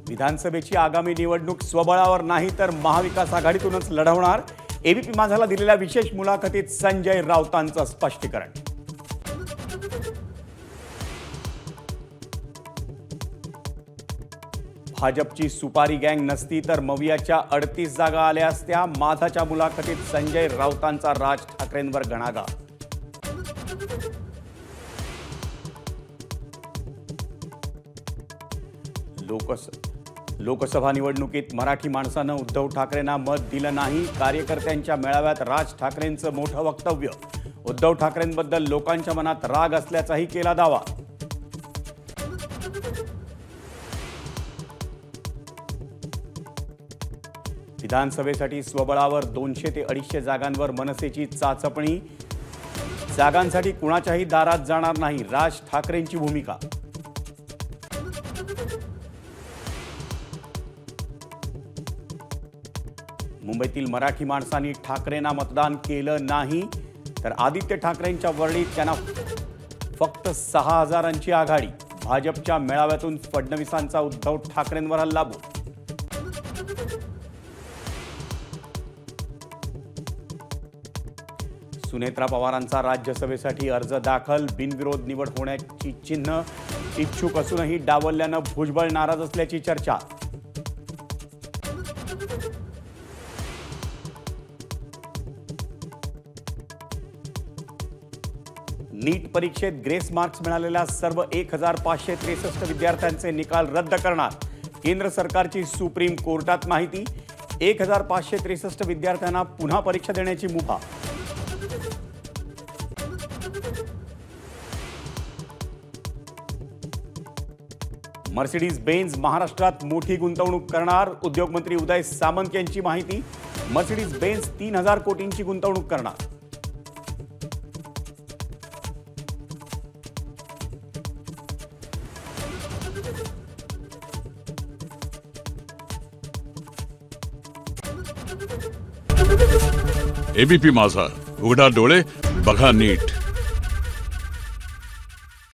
विधानसभेची आगामी निवडणूक स्वबळावर नाही तर महाविकास आघाडीतूनच लढवणार। एबीपी माझाला दिलेल्या विशेष मुलाखतीत संजय राऊतांचं स्पष्टीकरण। भाजपची सुपारी गँग नसती तर मवियाच्या 38 जागा आल्या असत्या। माधाच्या मुलाखतीत संजय राऊतांचा राज ठाकरेंवर घणाघात। लोकसभा निवडणुकीत मराठी माणसानं उद्धव ठाकरेंना मत दिलं नाही। कार्यकर्त्यांच्या मेळाव्यात राज ठाकरेंचं मोठं वक्तव्य। उद्धव ठाकरेंबद्दल लोकांच्या मनात राग असल्याचाही केला दावा। विधानसभेसाठी स्वबळावर 200 ते 250 जागांवर मनसेची चाचपणी। जागांसाठी कुणाच्याही दारात जाणार नाही, राज ठाकरेंची भूमिका। मुंबईतील मराठी माणसांनी ठाकरेंना मतदान केलं नाही तर आदित्य ठाकरेंच्या वर्णीत त्यांना फक्त 6000ची आघाडी। भाजपच्या मेळाव्यातून फडणवीसांचा उद्धव ठाकरेंवर हल्लाबोल। सुनेत्रा पवारांचा राज्यसभेसाठी अर्ज दाखल। बिनविरोध निवड होण्याची चिन्ह इच्छुक असूनही डावलल्यानं भुजबळ नाराज असल्याची चर्चा। नीट परीक्षेत ग्रेस मार्क्स मिळालेल्या सर्व 1563 विद्यार्थ्यांचे निकाल रद्द करणार। केंद्र सरकारची सुप्रीम कोर्टात माहिती। 1563 विद्यार्थ्यांना पुन्हा परीक्षा देण्याची मुभा। मर्सिडीज बेंझ महाराष्ट्रात मोठी गुंतवणूक करणार। उद्योगमंत्री उदय सामंत यांची माहिती। मर्सिडीज बेंझ 3000 कोटींची गुंतवणूक करणार। एबीपी माझा, उघडा डोळे बघा नीट।